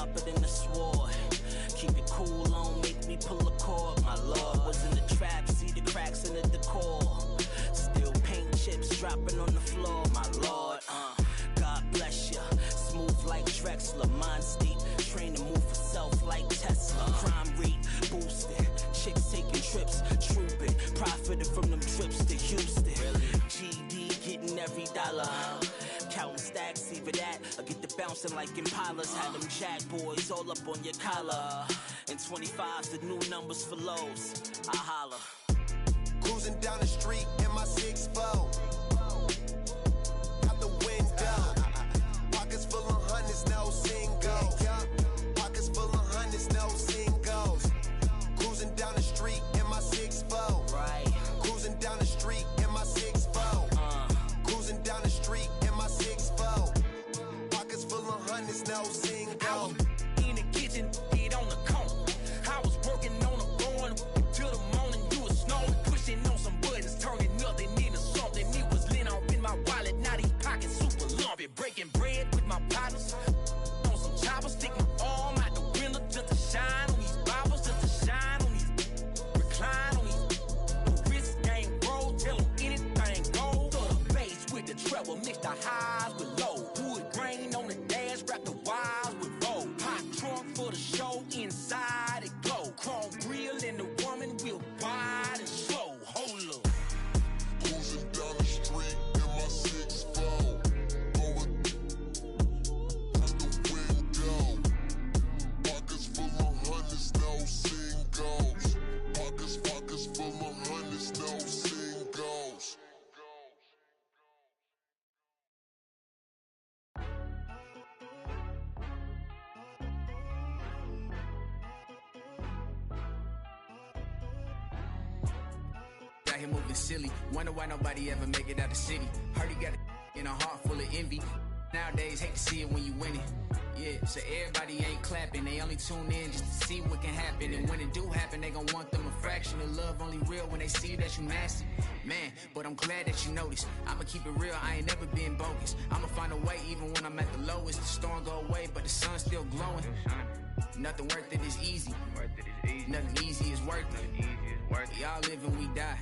sharper than the sword. Keep it cool, don't make me pull a cord. My lord was in the trap, see the cracks in the decor. Still paint chips dropping on the floor. My lord, God bless ya. Smooth like Drexler, mind steep. Train to move for self like Tesla. Crime rate boosted, chicks taking trips, trooping. Profited from them trips to Houston. GD getting every dollar. Counting stacks, either that or get the bouncing like Impalas. Had them jack boys all up on your collar. And 25's the new numbers for lows. I holla. Cruising down the street in my 6'4". Out the window. Pockets full of hundreds, no singles. Pockets full of hundreds, no singles. Cruising down the street in my 6'4". Right. Cruising down the street in my 6'4". Cruising down the street in my 6'4". Pockets full of hundreds, no singles. I was in the kitchen, head on the cone. I was working on a barn till the morning. You was snoring, pushing on some buttons, turning nothing into something. It was lint off in my wallet, now these pockets super lumpy. Breaking bread with my partners on some choppers, stick my arm out the window just to shine on these bobbers, just to shine on these, recline on these. The wrist game roll, tell them anything goes. Throw the bass with the treble, mix the highs with low. Wood grain on the dash, wrap the wires with roll. Hot trunk for the show, inside it glow. Chrome grill and the woman wheel wide and slow. Hold up. Cruising down the street in my 6'4". Going out the window. Pockets full of hundreds, no singles. Pockets full of hundreds, no singles. Out here moving silly. Wonder why nobody ever make it out the city. Heard he got a in a heart full of envy. Nowadays, hate to see it when you win it. Yeah, so everybody ain't clapping. They only tune in just to see what can happen. And when it do happen, they gon' want them a fraction of love. Only real when they see that you nasty. Man, but I'm glad that you noticed. I'ma keep it real, I ain't never been bogus. I'ma find a way even when I'm at the lowest. The storm go away, but the sun's still glowing. Nothing worth it is easy. Nothing easy is worth it. Y'all live and we die.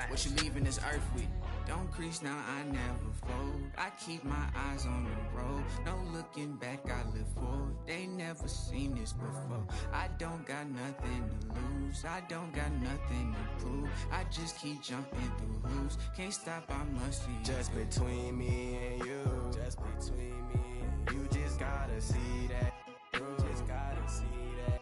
What you leaving this earth with? Don't crease now, I never fold. I keep my eyes on the road. No looking back, I live forward. They never seen this before. I don't got nothing to lose. I don't got nothing to prove. I just keep jumping through hoops. Can't stop, I must be. Just between me and you. Just between me and you. You just gotta see that. You just gotta see that.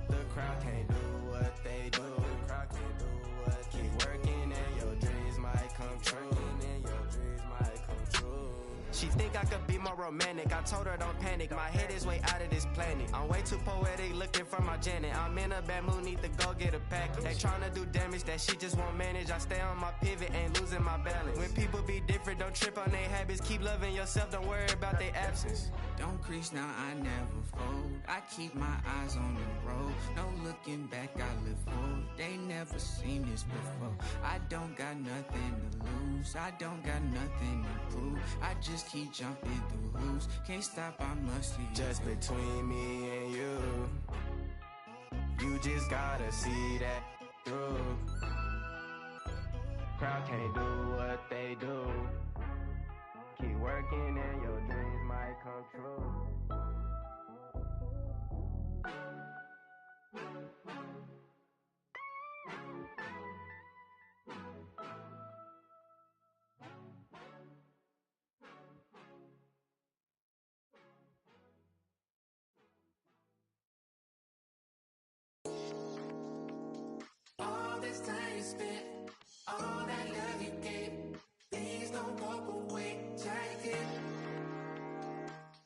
The crowd can't do what they do. The crowd can't do what. Keep working and your dreams might come true. And your dreams might come true. She think I could be more romantic. I told her don't panic. My head is way out of this planet. I'm way too poetic, looking for my Janet. I'm in a bad mood, need to go get a package. They tryna do damage that she just won't manage. I stay on my pivot, ain't losing my balance. When people be different, don't trip on their habits. Keep loving yourself, don't worry about their absence. Don't crease now, I never fold. I keep my eyes on the road. No looking back, I live forward. They never seen this before. I don't got nothing to lose. I don't got nothing to prove. I just keep jumping through hoops. Can't stop, I must be. Just between me and you. You just gotta see that through. Crowd can't do what they do. Keep working and your dreams might come true. All this time you spent, all that love you gave, please don't walk away. Try again.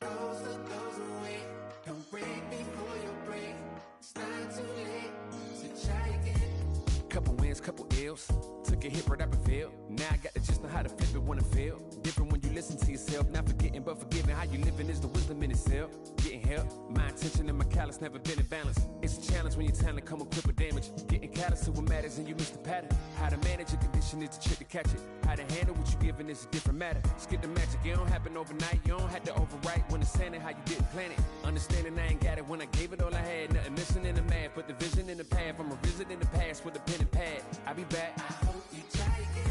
Those away. Don't break before you break. It's not too late, so try again. Couple wins, couple ills. Took a hit right up and failed. Now I got to just know how to flip it when it fail. Different when you listen to yourself. Not forgetting but forgiving. How you living is the wisdom in itself. Getting can't help. My intention and my callous never been in balance. It's a challenge when your talent come equipped with damage. Getting callous to what matters and you miss the pattern. How to manage a condition is the trick to catch it. How to handle what you giving is a different matter. Skip the magic, it don't happen overnight. You don't have to overwrite when it's handing how you didn't plan it. Understanding I ain't got it when I gave it all I had. Nothing missing in the math, but the vision in the path. I'm revisiting the past with a pen and pad. I'll be back. I hope you try again.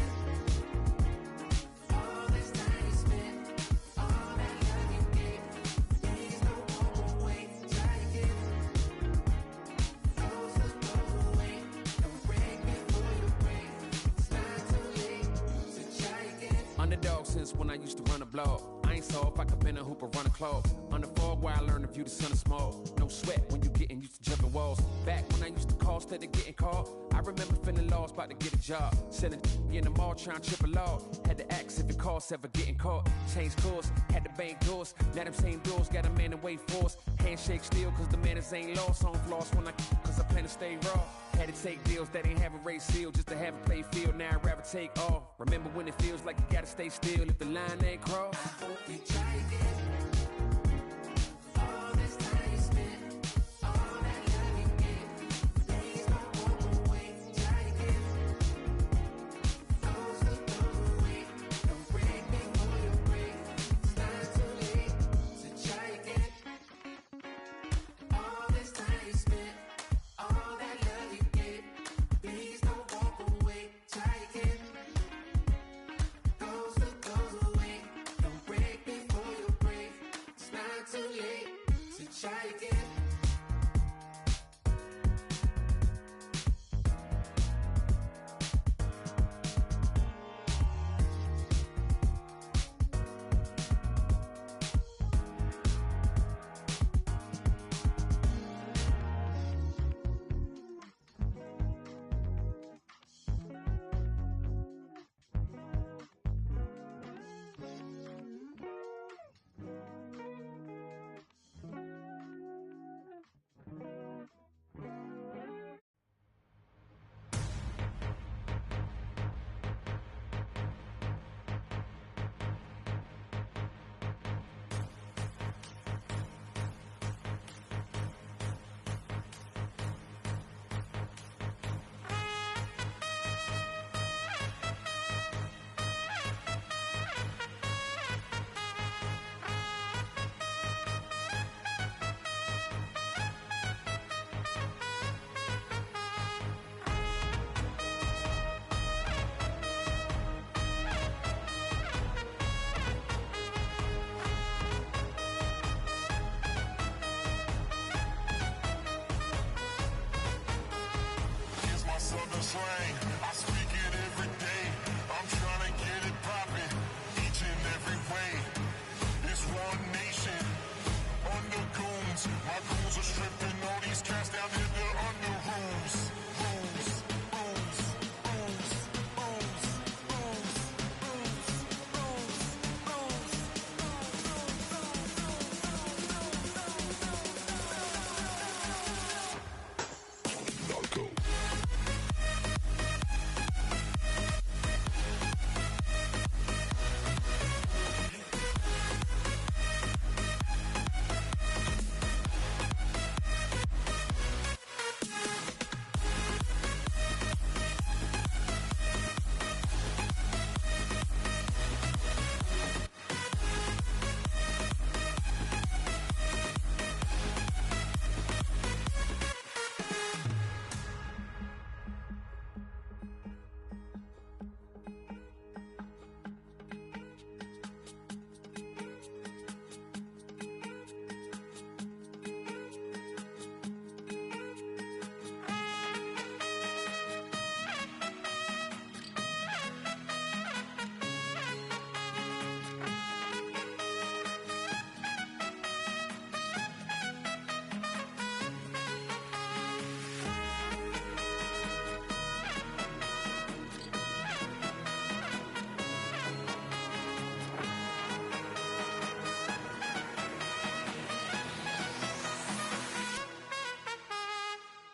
All this time you spent, all that love you gave, please don't walk away. Try again. Those that go away, don't break before you break. It's not too late, so try again. Underdog since when I used to run a blog. I ain't soft, I could bend a hoop or run a club. Under fog where I learned to view the sun is small. No sweat when you getting used to jumping walls. Back when I used to call instead of getting called. I remember feeling lost, about to get a job. Selling in the mall, trying to trip a log. Had to ask if it costs ever getting caught. Change course, had to bang doors. Now them same doors got a man in way force. Handshake still, cause the manners ain't lost. On floss when I cause I plan to stay raw. Had to take deals that ain't have a race seal just to have a play field. Now I'd rather take off. Remember when it feels like you gotta stay still if the line ain't crossed. I hope you try again. All this time you spent, all that love you gave, please don't walk away. Try again. Those that go away, don't break before you break. It's not too late, so try again. All this time you spent, all that love you gave, please don't walk away. Try again. Those that goes away, don't break before you break. It's not too late, so try again. Here's my southern slang. I speak it every day. I'm trying to get it poppin' each and every way. It's one nation under goons. My goons are stripping all these cats down in the under rooms. Rooms, rooms, rooms, rooms, rooms, rooms, rooms, Narco.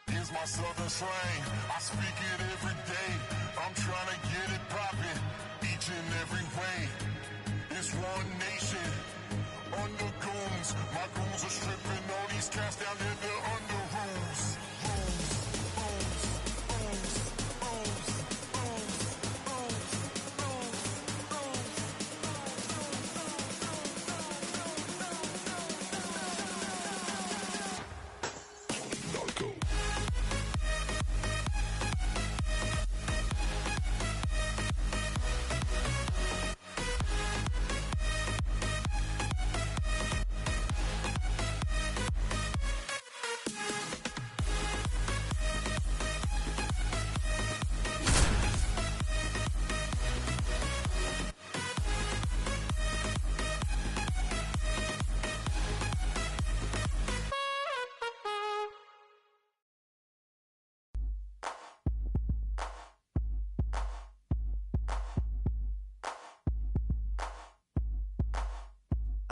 Here's my southern slang. I speak it every day. I'm trying to get it poppin' each and every way. It's one nation under goons. My My goons are stripping all these cats down in the under rooms.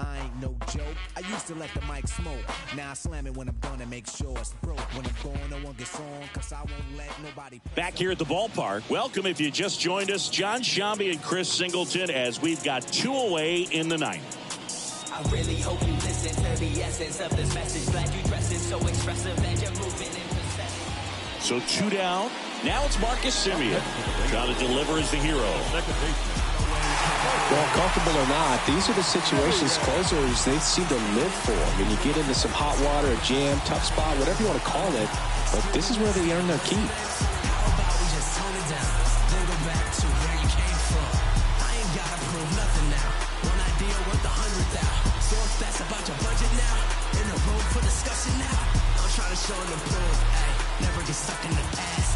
I ain't no joke. I used to let the mic smoke. Now I slam it when I'm done and make sure it's broke. When I'm gone, no one gets on, cause I won't let nobody. Back here at the ballpark. Welcome if you just joined us. John Shambi and Chris Singleton as we've got 2 away in the ninth. I really hope you listen to the essence of this message. Glad you dressed it so expressive that you're moving in percentage. So 2 down. Now it's Marcus Semien trying to deliver as the hero. Well, comfortable or not, these are the situations closers they seem to live for. I mean, you get into some hot water, a jam, tough spot, whatever you want to call it, but this is where they earn their keep. How about we just tone it down, then go back to where you came from. I ain't gotta prove nothing now. One idea worth 100,000. So if that's about your budget now, in the room for discussion now. I'm trying to show them the proof. Ay, never get stuck in the past.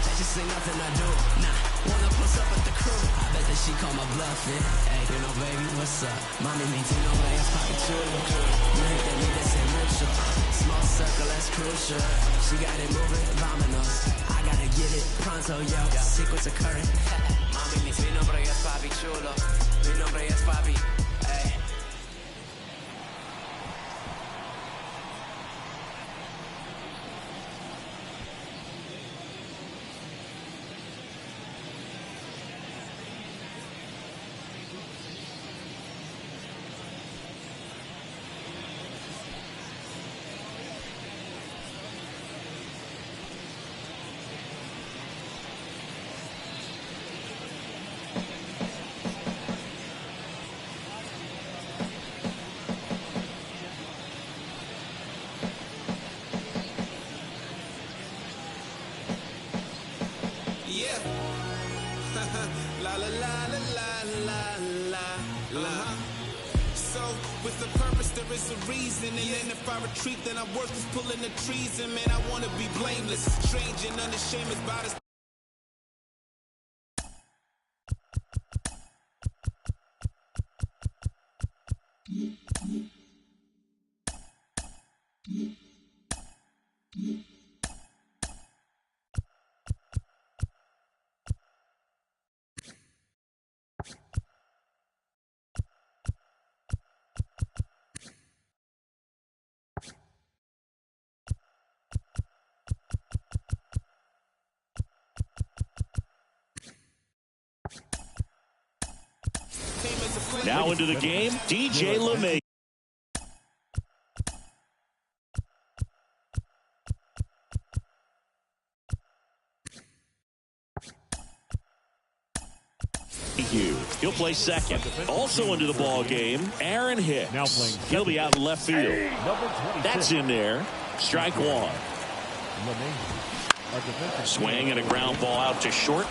That just ain't nothing I do. Nah, wanna plus up at the crew. I bet that she call my bluff, yeah. Hey, you know, baby, what's up? Mommy, me, you know, it's pocket chulo. You hate that me, that's it, mucho. Small circle, that's crucial. She got it moving, vámonos. I gotta get it, pronto, yo. Sequence occurring. Mommy, mi nombre es papi chulo. Mi nombre es papi. Hey. La la la la la la la. So with the purpose there is a reason, and then if I retreat then I'm worth is pulling the treason. Man, I wanna be blameless, strange and unashamed about this. Now into the game, DJ LeMay. He'll play second. Also into the ball game, Aaron Hicks. Now playing. He'll be out in left field. That's in there. Strike one. Swing and a ground ball out to short.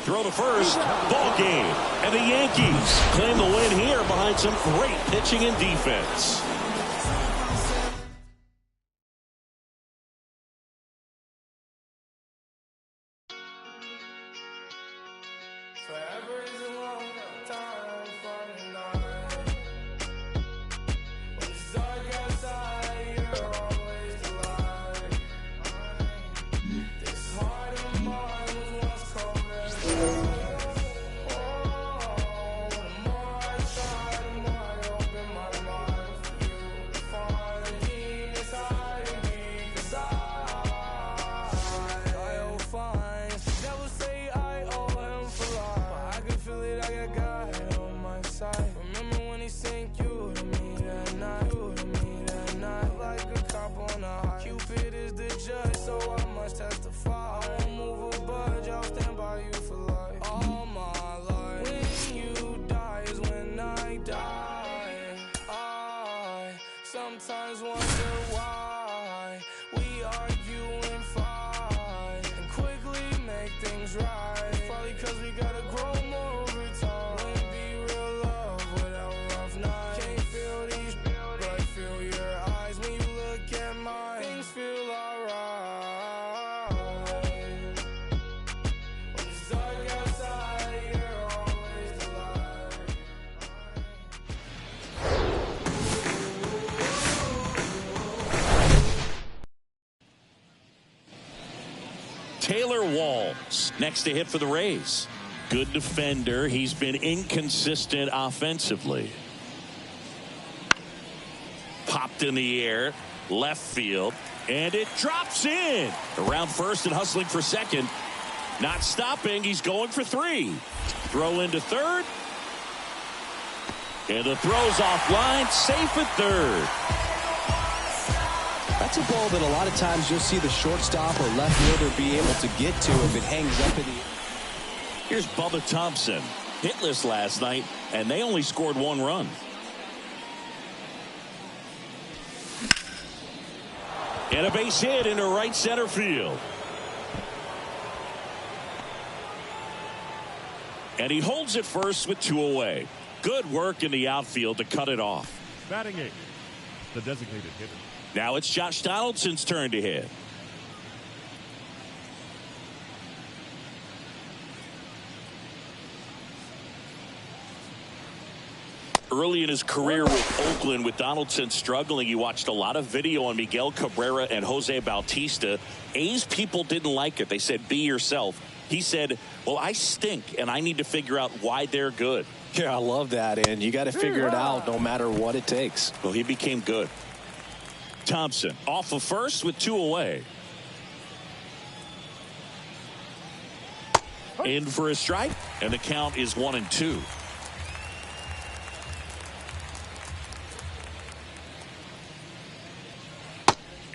Throw to first. Ball game. And the Yankees claim the win here behind some great pitching and defense. sometimes wonder why we argue and fight and quickly make things right. Probably cause we gotta grow more over time. Wouldn't be real love without rough nights. Can't feel these but feel your eyes when you look at mine. Things feel alright. When it's dark outside, you're always the light. Taylor Walls next to hit for the Rays. Good defender. He's been inconsistent offensively. Popped in the air, left field, and it drops in. Around first and hustling for second. Not stopping. He's going for three. Throw into third. And the throw's offline. Safe at third. That's a ball that a lot of times you'll see the shortstop or left fielder be able to get to if it hangs up in the air. Here's Bubba Thompson. Hitless last night, and they only scored one run. And a base hit into right center field. And he holds it first with two away. Good work in the outfield to cut it off. Batting eighth, the designated hitter. Now it's Josh Donaldson's turn to hit. Early in his career with Oakland, with Donaldson struggling, he watched a lot of video on Miguel Cabrera and Jose Bautista. A's people didn't like it. They said, be yourself. He said, well, I stink, and I need to figure out why they're good. Yeah, I love that, and you got to figure it out no matter what it takes. Well, he became good. Thompson off of first with two away. In for a strike, and the count is 1-2.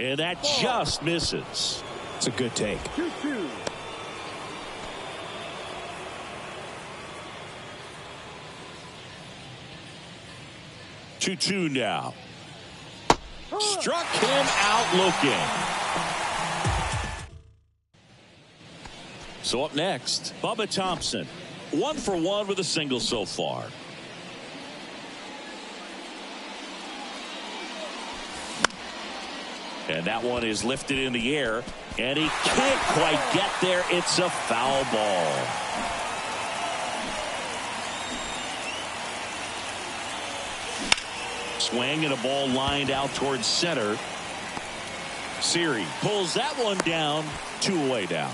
And that just misses. It's a good take. 2-2. Two now. Struck him out looking. So up next, Bubba Thompson. 1 for 1 with a single so far. And that one is lifted in the air, and he can't quite get there. It's a foul ball. Swing and a ball lined out towards center. Siri pulls that one down. Two away now.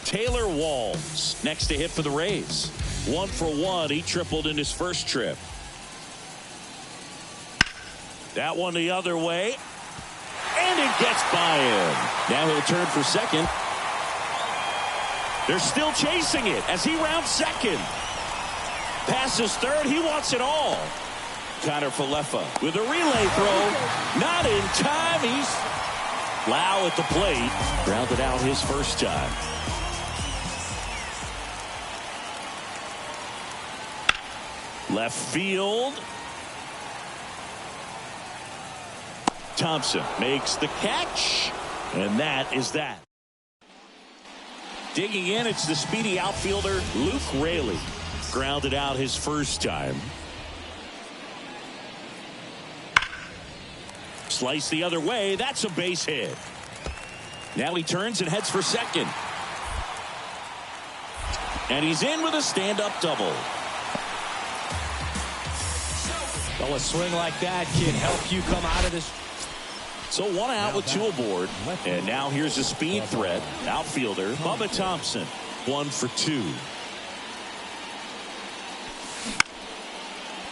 Taylor Walls next to hit for the Rays. 1 for 1. He tripled in his first trip. That one the other way. And it gets by him. Now he'll turn for second. They're still chasing it as he rounds second. Passes third. He wants it all. Connor Falefa with a relay throw. Not in time. He's Lau at the plate. Grounded out his first time. Left field. Thompson makes the catch. And that is that. Digging in, it's the speedy outfielder Luke Raley. Grounded out his first time. Slice the other way. That's a base hit. Now he turns and heads for second. And he's in with a stand-up double. Well, a swing like that can help you come out of this. So one out with two aboard. And now here's a speed threat. Outfielder Bubba Thompson. 1 for 2.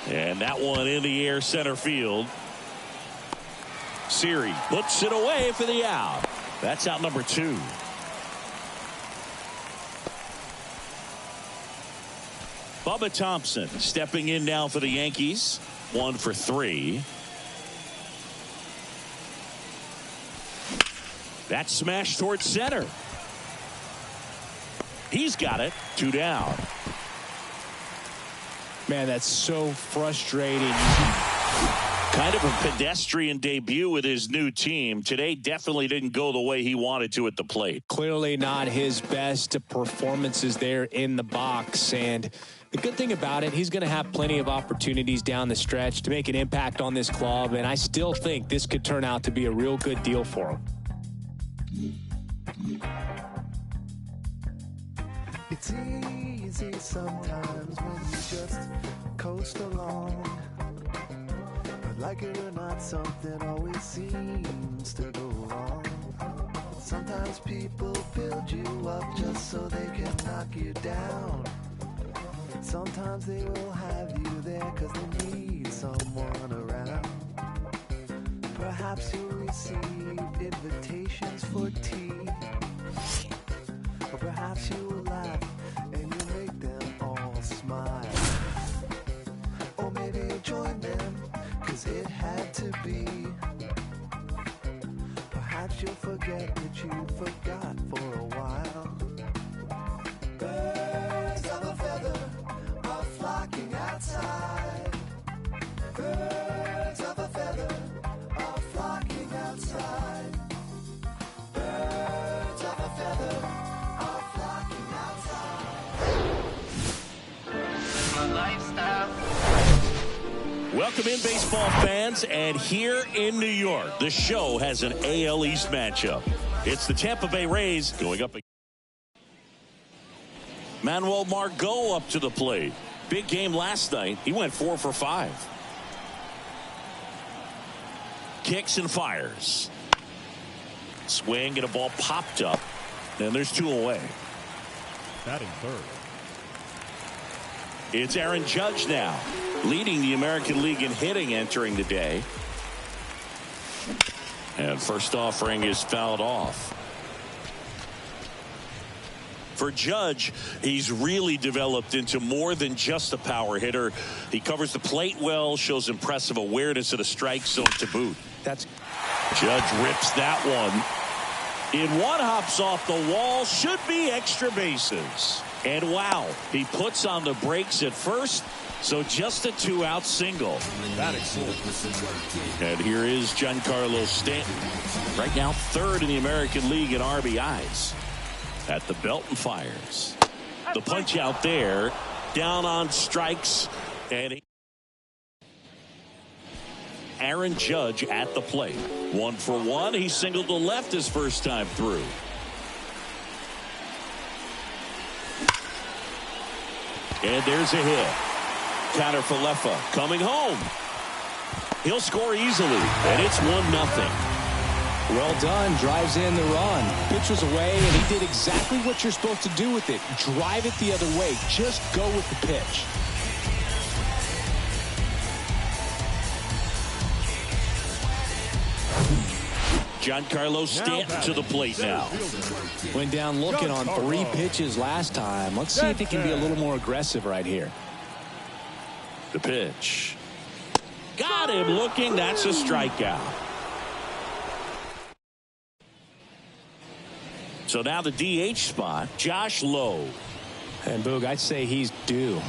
And that one in the air center field. Siri puts it away for the out. That's out number 2. Bubba Thompson stepping in now for the Yankees. 1 for 3. That smash towards center. He's got it. 2 down. Man, that's so frustrating. Kind of a pedestrian debut with his new team. Today definitely didn't go the way he wanted to at the plate. Clearly not his best performances there in the box. And the good thing about it, he's going to have plenty of opportunities down the stretch to make an impact on this club. And I still think this could turn out to be a real good deal for him. It's easy sometimes when you just coast along. But like it or not, something always seems to go wrong. Sometimes people build you up just so they can knock you down. Sometimes they will have you there cause they need someone around. Perhaps you'll receive invitations for tea. Or perhaps you will laugh and you make them all smile. Or maybe you'll join them, cause it had to be. Perhaps you'll forget that you forgot for a while. Birds of a feather are flocking outside. Birds of a feather are flocking outside. Birds of a feather. Welcome in, baseball fans, and here in New York, the show has an AL East matchup. It's the Tampa Bay Rays going up against Manuel Margot up to the plate. Big game last night. He went 4 for 5. Kicks and fires. Swing and a ball popped up. And there's 2 away. Batting third. It's Aaron Judge now, leading the American League in hitting entering the day. And first offering is fouled off. For Judge, he's really developed into more than just a power hitter. He covers the plate well, shows impressive awareness of the strike zone to boot. Judge rips that one. In one, hops off the wall, should be extra bases. And wow, he puts on the brakes at first, so just a 2-out single. And here is Giancarlo Stanton, right now third in the American League in RBIs. At the belt and fires. The punch out there, down on strikes, and Aaron Judge at the plate. 1 for 1. He singled to left his first time through. And there's a hit. Connor Falefa coming home. He'll score easily, and it's 1-0. Well done. Drives in the run. Pitch was away, and he did exactly what you're supposed to do with it. Drive it the other way. Just go with the pitch. Giancarlo Stanton to the plate now. Went down looking on 3 pitches last time. Let's see if he can be a little more aggressive right here. The pitch. Got him looking. That's a strikeout. So now the DH spot, Josh Lowe. And Boog, I'd say he's due.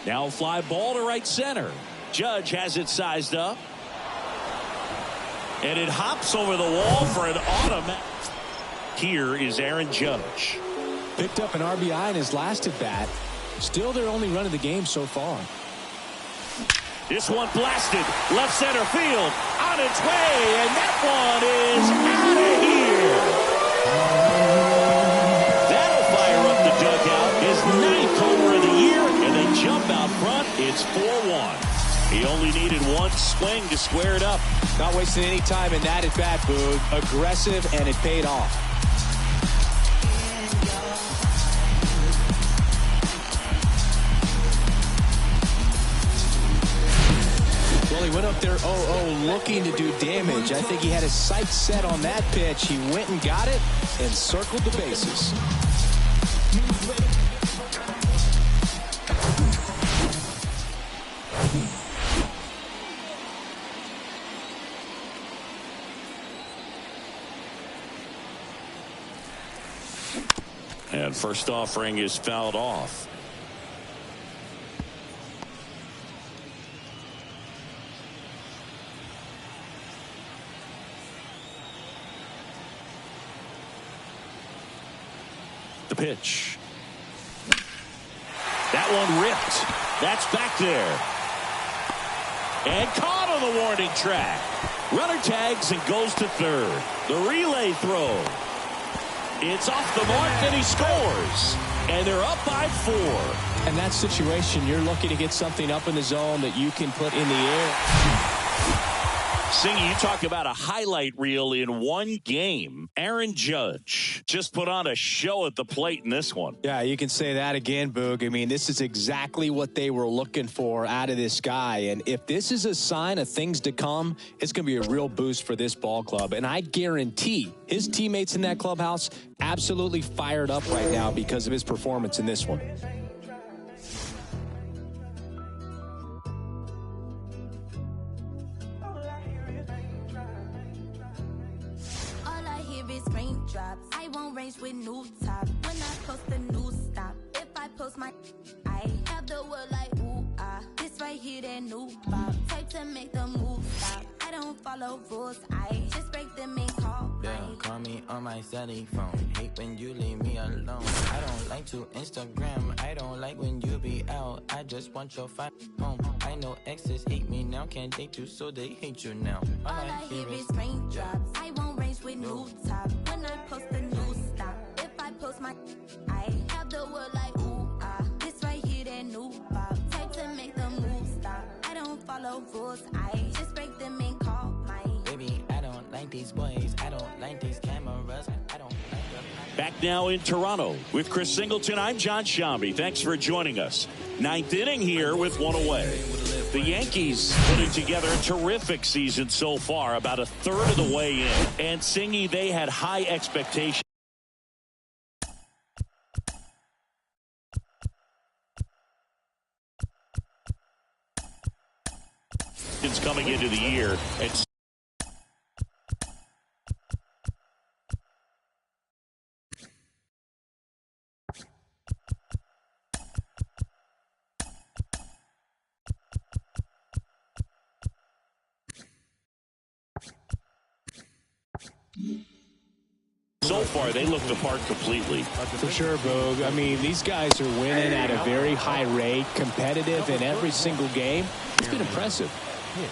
Now a fly ball to right center. Judge has it sized up. And it hops over the wall for an automatic. Here is Aaron Judge. Picked up an RBI in his last at bat. Still their only run of the game so far. This one blasted left center field on its way, and that one is out of here. That'll fire up the dugout. His 9th homer of the year, and they jump out front. It's 4-1. He only needed 1 swing to square it up. Not wasting any time in that at bat, Boog. Aggressive, and it paid off. Well, he went up there 0-0 looking to do damage. I think he had his sights set on that pitch. He went and got it and circled the bases. And first offering is fouled off. The pitch. That one ripped. That's back there. And caught on the warning track. Runner tags and goes to third. The relay throw. It's off the mark and he scores. And they're up by 4. In that situation, you're looking to get something up in the zone that you can put in the air. Singy, you talk about a highlight reel in one game. Aaron Judge just put on a show at the plate in this one. Yeah, you can say that again, Boog. I mean, this is exactly what they were looking for out of this guy. And if this is a sign of things to come, it's going to be a real boost for this ball club. And I guarantee his teammates in that clubhouse absolutely fired up right now because of his performance in this one. Raindrops. I won't range with new top. When I post a new stop, if I post my, I have the word like ooh ah. This right here, that new pop. Type to make the move stop. I don't follow rules. I just break them and call. Yeah, call me on my celly phone. Hate when you leave me alone. I don't like to Instagram. I don't like when you be out. I just want your home. I know exes hate me now. Can't date you, so they hate you now. All I hear is raindrops. I won't range with new top. When I post a new stop, if I post my, I have the word like ooh ah. This right here, that new pop. Type to make the move stop. I don't follow rules. I just break them and call mine. Baby, I don't like these boys. I don't like these cameras. I don't like them. Back now in Toronto with Chris Singleton. I'm John Shambi. Thanks for joining us. 9th inning here with one away. The Yankees putting together a terrific season so far, about a third of the way in. And Singy, they had high expectations. Coming into the year. And so far, they look the part completely. For sure, Boog. I mean, these guys are winning at a very high rate, competitive in every single game. It's been impressive.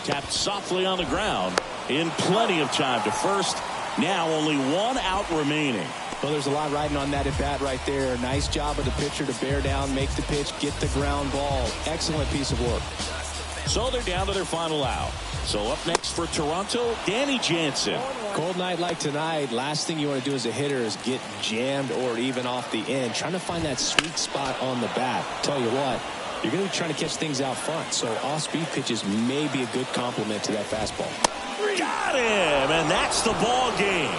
Tapped softly on the ground in plenty of time to first. Now only one out remaining. Well, there's a lot riding on that at bat right there. Nice job of the pitcher to bear down, make the pitch, get the ground ball. Excellent piece of work. So they're down to their final out. So up next for Toronto, Danny Jansen. Cold night like tonight, last thing you want to do as a hitter is get jammed or even off the end. Trying to find that sweet spot on the bat. Tell you what, you're going to be trying to catch things out front. So off-speed pitches may be a good complement to that fastball. Got him, and that's the ball game.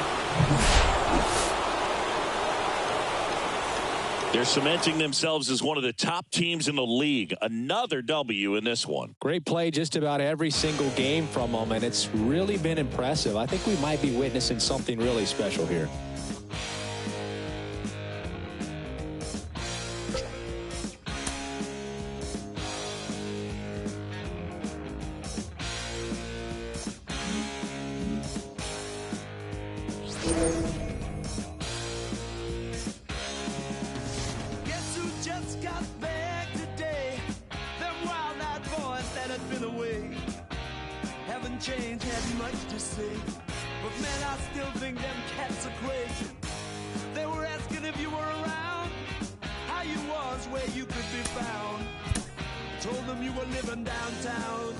They're cementing themselves as one of the top teams in the league. Another W in this one. Great play just about every single game from them, and it's really been impressive. I think we might be witnessing something really special here. Change had much to say, but man, I still think them cats are crazy. They were asking if you were around, how you was, where you could be found. Told them you were living downtown,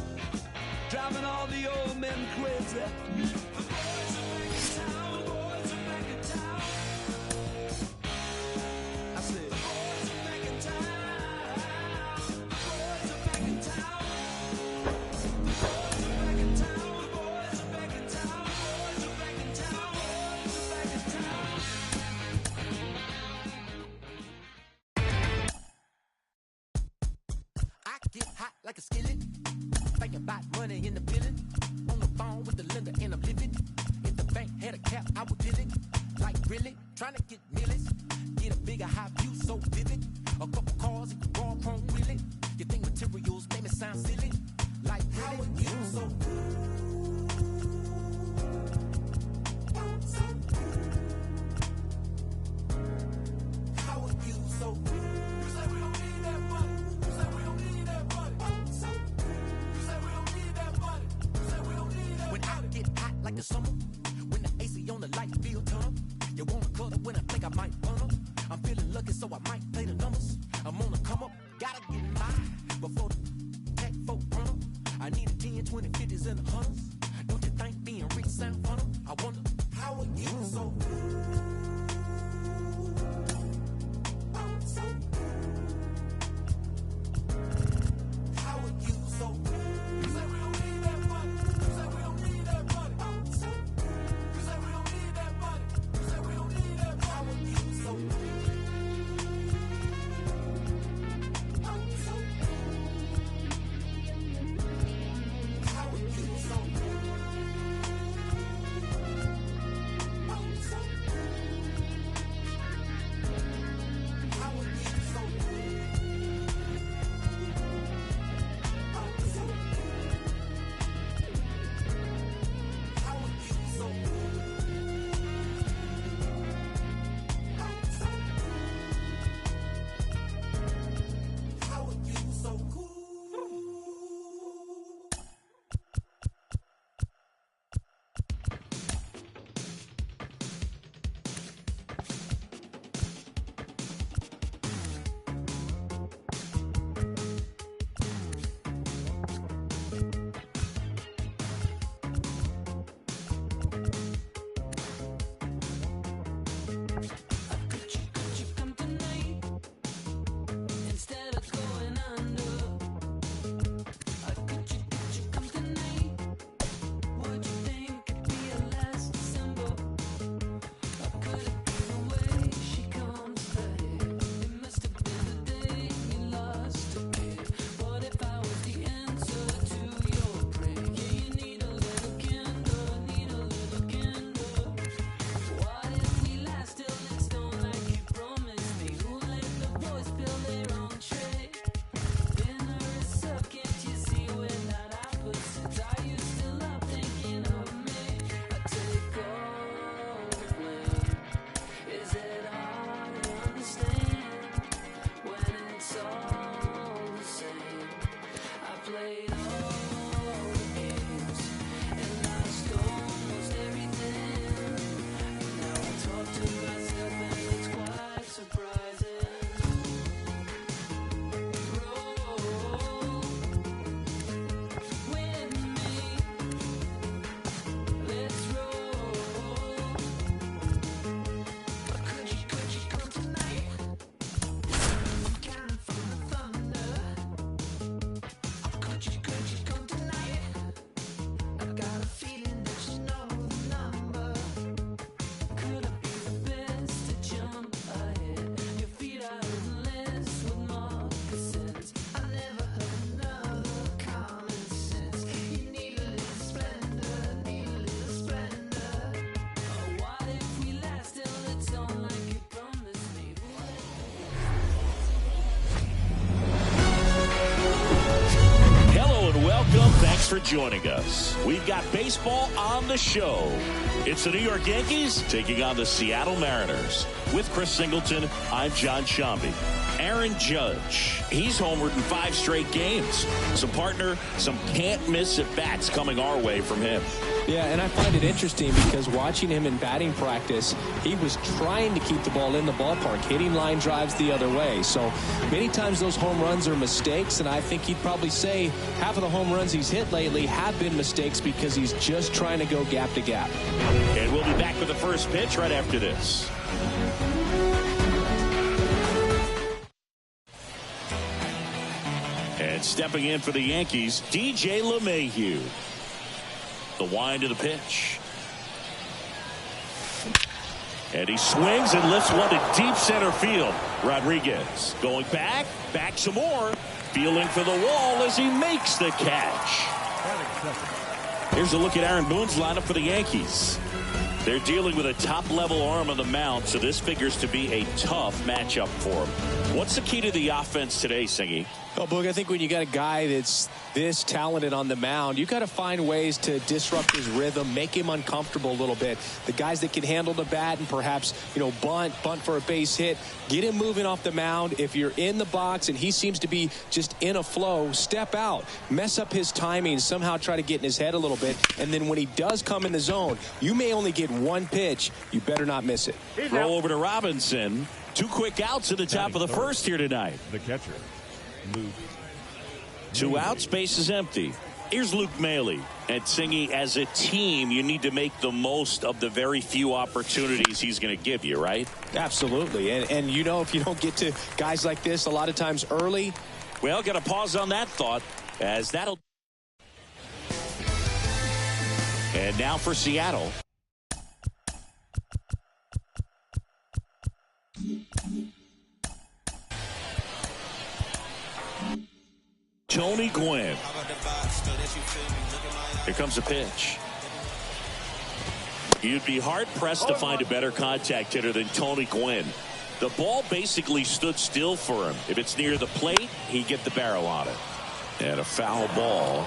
driving all the old men crazy. The boys are back in town, the boys are back in town. I said, the boys are back in town, the boys are back in town. Get hot like a skillet. Thinking about money in the building. On the phone with the lender and I'm living. If the bank had a cap, I would fill it. Like really, trying to get millions. Get get a bigger high view so vivid. A couple cars, raw chrome really. You think materials make me sound silly? Like how are you so good? How are you so good? You say we don't need that money. You say we don't need that money. You say we don't need that money. You say we don't need that money. When I get hot like the summer, when the AC on the light feel turn, you wanna cuddle when I think I might run up. I'm feeling lucky, so I might play the numbers. I'm on the come up, gotta get mine before the tech folk run up. I need a 10, 20, 50s, and 100s. Don't you think being rich sound fun? I wonder, how are you so good? So how are you so good? You say we don't need that money. You say we don't need that money. You say we don't need that money. You say we don't need that money. How are you so good? How are you so good? How are you so good? For joining us. We've got baseball on the show. It's the New York Yankees taking on the Seattle Mariners. With Chris Singleton, I'm John Shambi. Aaron Judge, he's homered in 5 straight games. Some partner, some can't-miss at-bats coming our way from him. Yeah, and I find it interesting because watching him in batting practice, he was trying to keep the ball in the ballpark, hitting line drives the other way. So many times those home runs are mistakes, and I think he'd probably say half of the home runs he's hit lately have been mistakes because he's just trying to go gap to gap. And we'll be back with the first pitch right after this. And stepping in for the Yankees, DJ LeMahieu. The wind of the pitch. And he swings and lifts one to deep center field. Rodriguez going back some more. Feeling for the wall as he makes the catch. Here's a look at Aaron Boone's lineup for the Yankees. They're dealing with a top-level arm on the mound, so this figures to be a tough matchup for him. What's the key to the offense today, Singy? Oh, Boog, I think when you got a guy that's this talented on the mound, you got to find ways to disrupt his rhythm, make him uncomfortable a little bit. The guys that can handle the bat and perhaps, bunt for a base hit, get him moving off the mound. If you're in the box and he seems to be just in a flow, step out, mess up his timing, somehow try to get in his head a little bit. And then when he does come in the zone, you may only get one pitch. You better not miss it. Roll over to Robinson. 2 quick outs at the top of the first here tonight. The catcher, Luke. 2 outs, base is empty. Here's Luke Maile. And Singy, as a team, you need to make the most of the very few opportunities he's going to give you, right? Absolutely. And if you don't get to guys like this a lot of times early. Well, got to pause on that thought, as that'll. And now for Seattle. Tony Gwynn. Here comes a pitch. You'd be hard-pressed to find a better contact hitter than Tony Gwynn. The ball basically stood still for him. If it's near the plate, he'd get the barrel on it. And a foul ball.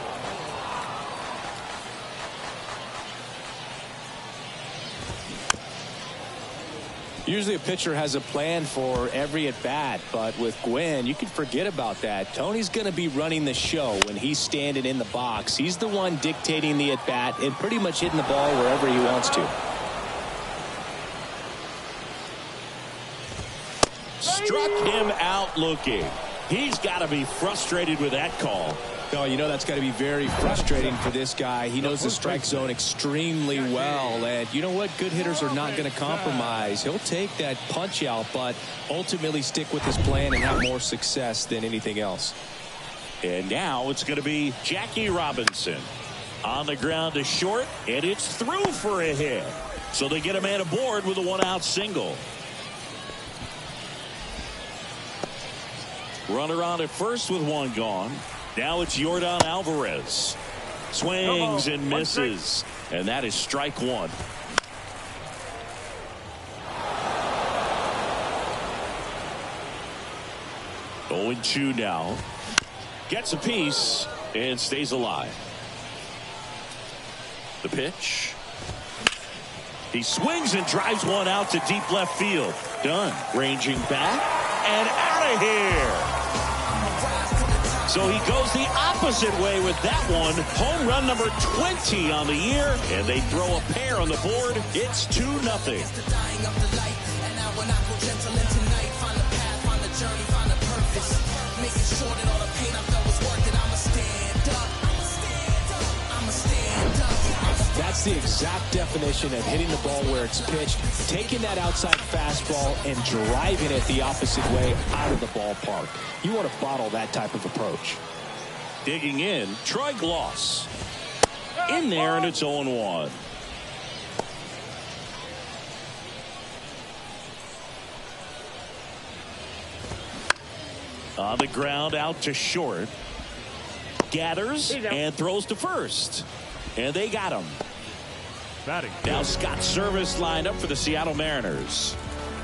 Usually a pitcher has a plan for every at-bat, but with Gwynn, you can forget about that. Tony's going to be running the show when he's standing in the box. He's the one dictating the at-bat and pretty much hitting the ball wherever he wants to. Struck him out looking. He's got to be frustrated with that call. No, that's got to be very frustrating for this guy. He knows the strike zone extremely well. And you know what? Good hitters are not going to compromise. He'll take that punch out, but ultimately stick with his plan and have more success than anything else. And now it's going to be Jackie Robinson. On the ground to short, and it's through for a hit. So they get a man aboard with a 1-out single. Runner on at first with 1 gone. Now it's Yordan Alvarez. Swings and misses. And that is strike 1. Oh, 0-2 now. Gets a piece and stays alive. The pitch. He swings and drives one out to deep left field. Done. Ranging back and out of here. So he goes the opposite way with that one. Home run number 20 on the year. And they throw a pair on the board. It's 2-0. That's the exact definition of hitting the ball where it's pitched, taking that outside fastball and driving it the opposite way out of the ballpark. You want to bottle that type of approach. Digging in, Troy Gloss. In there, and it's 0-1. On the ground, out to short. Gathers and throws to first. And they got him. Batting. Now Scott Service lined up for the Seattle Mariners.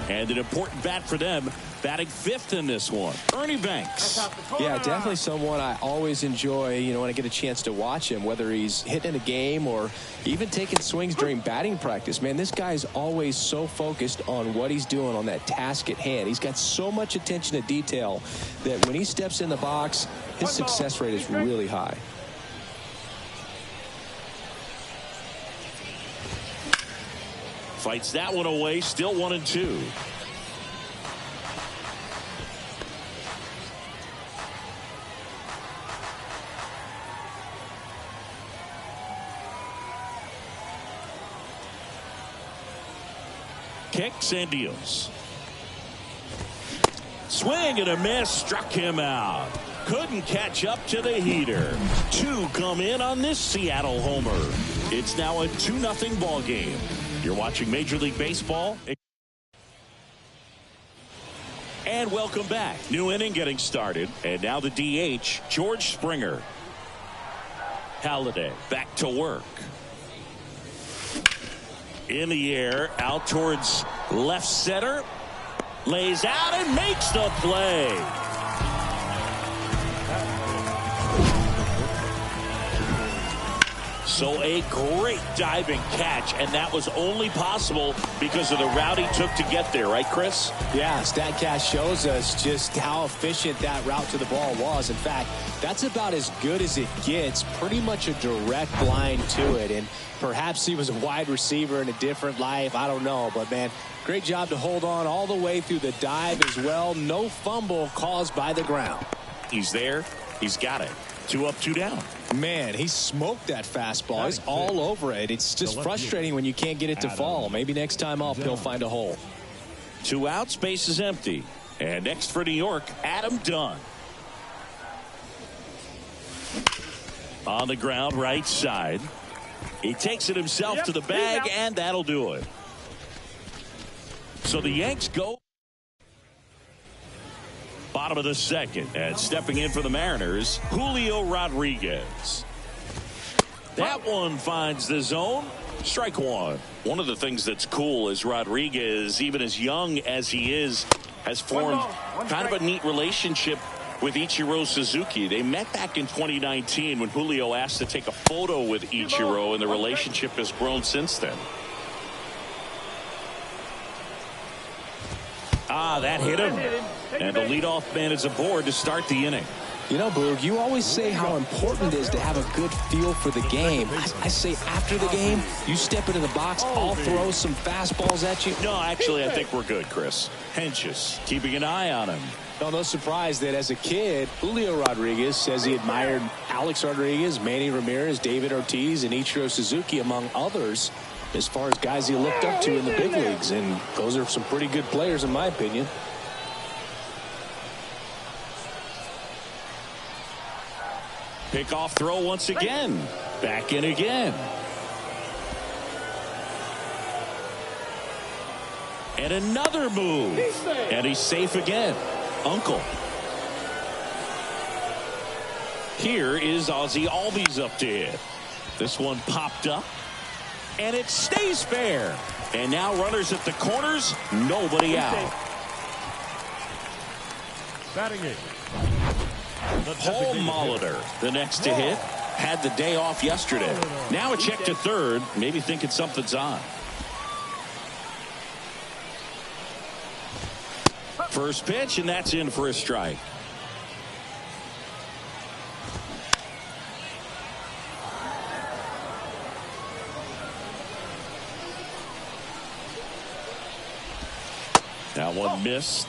And an important bat for them, batting 5th in this one. Ernie Banks. Yeah, definitely someone I always enjoy, when I get a chance to watch him, whether he's hitting a game or even taking swings during batting practice. Man, this guy is always so focused on what he's doing on that task at hand. He's got so much attention to detail that when he steps in the box, his success rate is really high. Fights that one away, still 1-2. Kicks and deals. Swing and a miss, struck him out. Couldn't catch up to the heater. 2 come in on this Seattle homer. It's now a 2-0 ball game. You're watching Major League Baseball. And welcome back. New inning getting started. And now the DH, George Springer. Halladay back to work. In the air, out towards left center. Lays out and makes the play. So a great diving catch, and that was only possible because of the route he took to get there, right, Chris? Yeah, StatCast shows us just how efficient that route to the ball was. In fact, that's about as good as it gets, pretty much a direct line to it. And perhaps he was a wide receiver in a different life. I don't know. But, man, great job to hold on all the way through the dive as well. No fumble caused by the ground. He's there. He's got it. 2 up, 2 down. Man, he smoked that fastball. He's all over it. It's just frustrating when you can't get it to fall. Maybe next time up, he'll find a hole. 2 out, space is empty. And next for New York, Adam Dunn. On the ground, right side. He takes it himself to the bag, and that'll do it. So the Yanks go. Bottom of the second, and stepping in for the Mariners, Julio Rodriguez. That one finds the zone. Strike one. One of the things that's cool is Rodriguez, even as young as he is, has formed kind of a neat relationship with Ichiro Suzuki. They met back in 2019 when Julio asked to take a photo with Ichiro, and the relationship has grown since then. That hit him. And the leadoff man is aboard to start the inning. You know, Boog, you always say how important it is to have a good feel for the game. I say after the game, you step into the box, I'll throw some fastballs at you. No, actually, I think we're good, Chris. Henches, keeping an eye on him. No surprise that as a kid, Julio Rodriguez says he admired Alex Rodriguez, Manny Ramirez, David Ortiz, and Ichiro Suzuki, among others, as far as guys he looked up to in the big leagues. And those are some pretty good players, in my opinion. Pickoff throw once again. Back in again. And another move. And he's safe again. Uncle. Here is Ozzie Albies up to hit. This one popped up. And it stays fair. And now runners at the corners. Nobody out. Batting it. Paul Molitor, the next to hit, had the day off yesterday. Now a check to third, maybe thinking something's on. First pitch, and that's in for a strike. That one missed.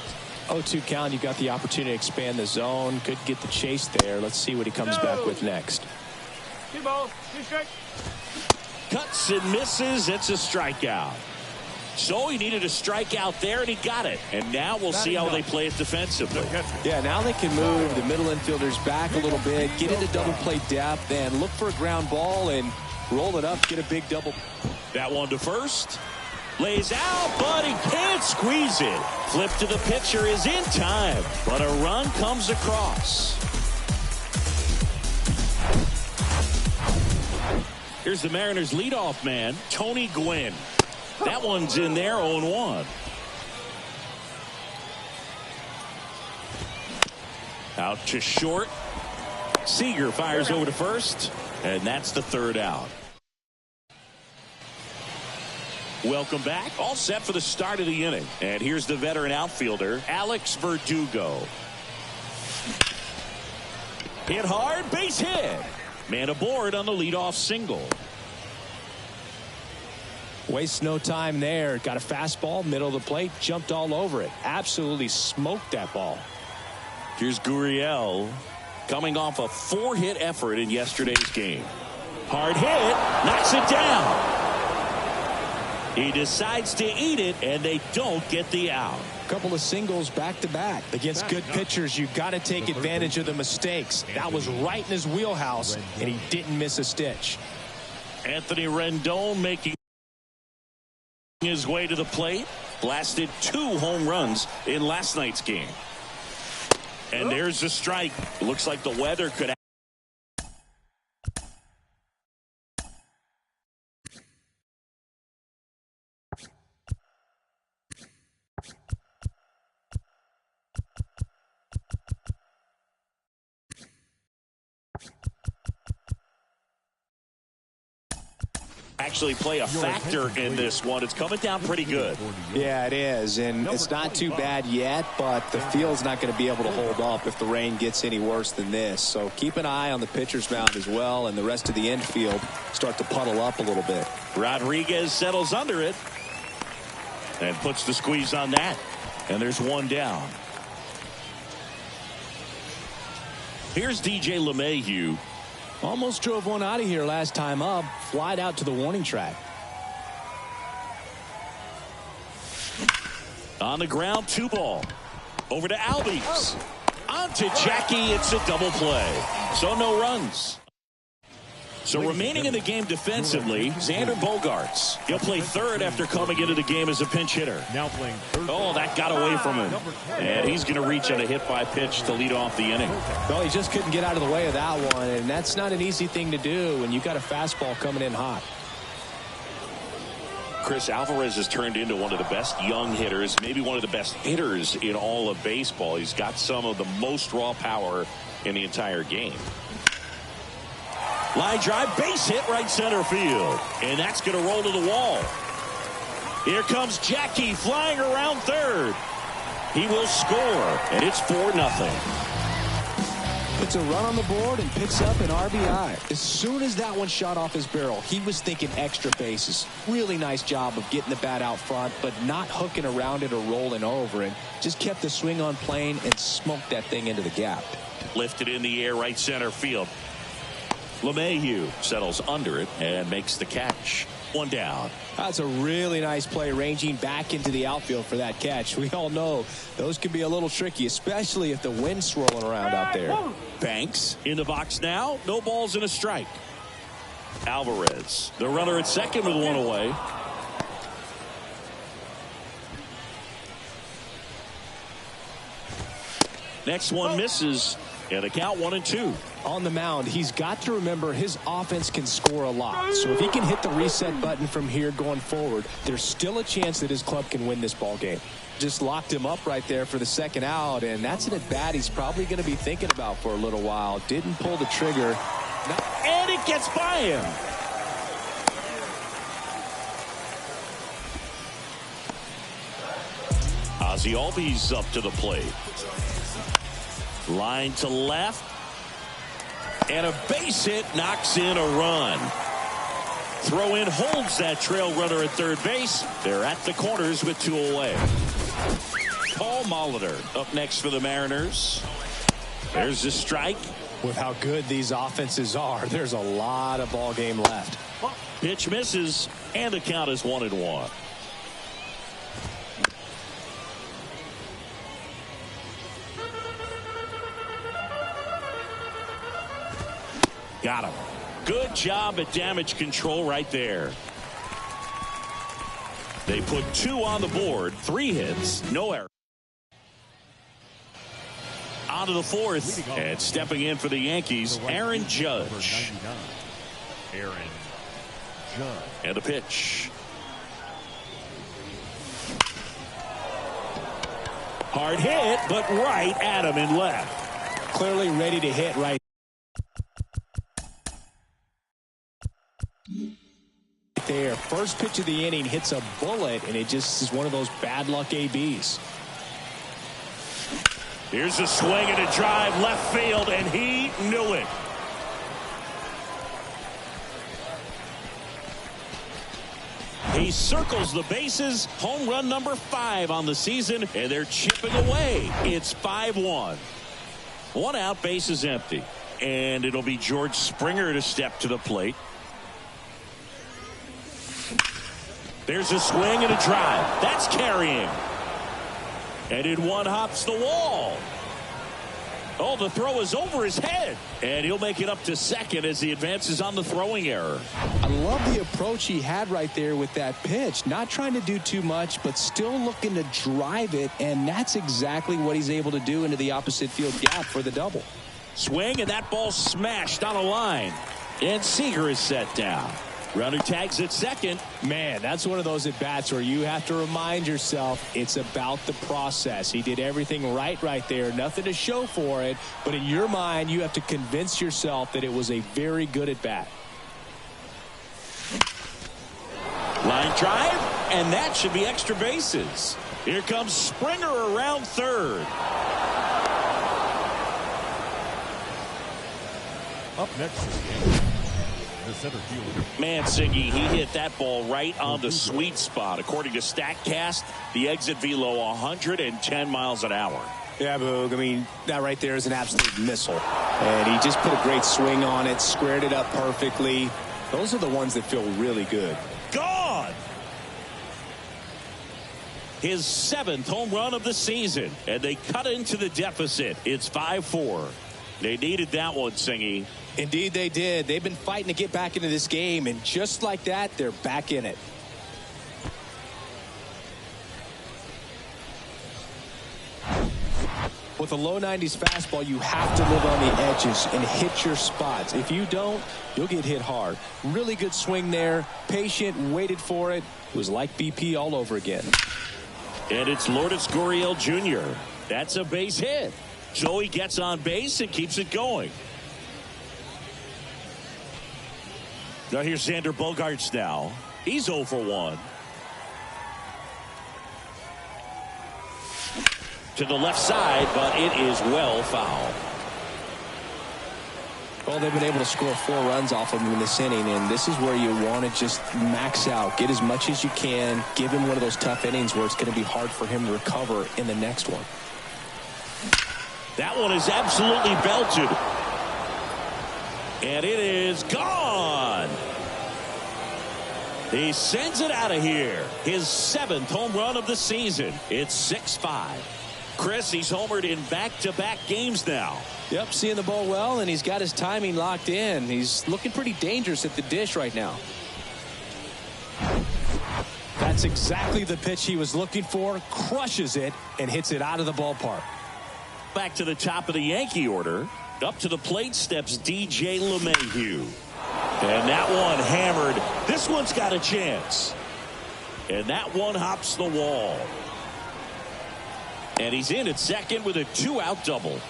0-2 count. You got the opportunity to expand the zone. Could get the chase there. Let's see what he comes back with next. Cuts and misses. It's a strikeout. So he needed a strikeout there, and he got it. And now we'll see how they play it defensively. Yeah, now they can move the middle infielders back a little bit, get into double play depth, and look for a ground ball and roll it up, get a big double. That one to first. Lays out, but he can't squeeze it. Flip to the pitcher is in time, but a run comes across. Here's the Mariners' leadoff man, Tony Gwynn. That one's in there, 0-1. Out to short. Seager fires over to first, and that's the third out. Welcome back. All set for the start of the inning. And here's the veteran outfielder, Alex Verdugo. Hit hard, base hit. Man aboard on the leadoff single. Wastes no time there. Got a fastball, middle of the plate, jumped all over it. Absolutely smoked that ball. Here's Gurriel coming off a 4-hit effort in yesterday's game. Hard hit, knocks it down. He decides to eat it, and they don't get the out. Couple of singles back-to-back. Against good pitchers, you got to take advantage of the mistakes. That was right in his wheelhouse, and he didn't miss a stitch. Anthony Rendon making his way to the plate. Blasted 2 home runs in last night's game. And there's the strike. Looks like the weather could actually play a factor in this one. It's coming down pretty good. Yeah, it is, and it's not too bad yet, but the field's not going to be able to hold up if the rain gets any worse than this. So keep an eye on the pitcher's mound as well, and the rest of the infield start to puddle up a little bit. Rodriguez settles under it and puts the squeeze on that, and there's one down. Here's DJ LeMahieu. Almost drove one out of here last time up. Flied out to the warning track. On the ground, 2 ball. Over to Albies. On to Jackie. It's a double play. So no runs. So remaining in the game defensively, Xander Bogaerts. He'll play third after coming into the game as a pinch hitter. Now playing third. Oh, that got away from him. And he's going to reach on a hit by pitch to lead off the inning. Well, he just couldn't get out of the way of that one, and that's not an easy thing to do when you got a fastball coming in hot. Chris Alvarez has turned into one of the best young hitters, maybe one of the best hitters in all of baseball. He's got some of the most raw power in the entire game. Line drive, base hit, right center field. And that's going to roll to the wall. Here comes Jackie flying around third. He will score, and it's 4-0. Puts a run on the board and picks up an RBI. As soon as that one shot off his barrel, he was thinking extra bases. Really nice job of getting the bat out front, but not hooking around it or rolling over it. Just kept the swing on plane and smoked that thing into the gap. Lifted in the air, right center field. LeMahieu settles under it and makes the catch. One down. That's a really nice play, ranging back into the outfield for that catch. We all know those can be a little tricky, especially if the wind's swirling around out there. Banks in the box now. No balls and a strike. Alvarez, the runner at second with one away. Next one misses, and a count 1-2. On the mound, he's got to remember his offense can score a lot. So if he can hit the reset button from here going forward, there's still a chance that his club can win this ball game. Just locked him up right there for the second out, and that's an at-bat he's probably going to be thinking about for a little while. Didn't pull the trigger. And it gets by him. Ozzie Albies up to the plate. Line to left. And a base hit knocks in a run. Throw in holds that trail runner at third base. They're at the corners with 2 away. Paul Molitor up next for the Mariners. There's the strike. With how good these offenses are, there's a lot of ball game left. Pitch misses, and the count is 1-1. Got him. Good job at damage control right there. They put 2 on the board, 3 hits, no error. On to the 4th, and stepping in for the Yankees, Aaron Judge. Aaron Judge. And a pitch. Hard hit, but right at him and left. Clearly ready to hit right there. First pitch of the inning hits a bullet, and it just is one of those bad luck ABs. Here's a swing and a drive left field, and he knew it. He circles the bases. Home run number 5 on the season, and they're chipping away. It's 5-1. 1 out, base is empty. And it'll be George Springer to step to the plate. There's a swing and a drive. That's carrying. And in one hops the wall. Oh, the throw is over his head. And he'll make it up to second as he advances on the throwing error. I love the approach he had right there with that pitch. Not trying to do too much, but still looking to drive it. And that's exactly what he's able to do into the opposite field gap for the double. Swing, and that ball smashed on a line. And Seager is set down. Runner tags at second. Man, that's one of those at-bats where you have to remind yourself it's about the process. He did everything right there. Nothing to show for it. But in your mind, you have to convince yourself that it was a very good at-bat. Line drive, and that should be extra bases. Here comes Springer around third. Up next in the game, the center fielder. Mancini, he hit that ball right on the sweet spot. According to StatCast, the exit velo 110 miles an hour. Yeah, Boog, I mean, that right there is an absolute missile. And he just put a great swing on it, squared it up perfectly. Those are the ones that feel really good. Gone! His 7th home run of the season, and they cut into the deficit. It's 5-4. They needed that one, Singy. Indeed they did. They've been fighting to get back into this game, and just like that, they're back in it. With a low 90s fastball, you have to live on the edges and hit your spots. If you don't, you'll get hit hard. Really good swing there. Patient, waited for it. It was like BP all over again. And it's Lourdes Gurriel Jr. That's a base hit. Joey gets on base and keeps it going. Now here's Xander Bogaerts now. He's 0 for 1. To the left side, but it is well foul. Well, they've been able to score 4 runs off of him in this inning, and this is where you want to just max out. Get as much as you can. Give him one of those tough innings where it's going to be hard for him to recover in the next one. That one is absolutely belted. And it is gone. He sends it out of here. His 7th home run of the season. It's 6-5. Chris, he's homered in back-to-back games now. Yep, seeing the ball well, and he's got his timing locked in. He's looking pretty dangerous at the dish right now. That's exactly the pitch he was looking for. Crushes it and hits it out of the ballpark. Back to the top of the Yankee order. Up to the plate steps DJ LeMahieu. And that one hammered. This one's got a chance. And that one hops the wall. And he's in at second with a 2-out double.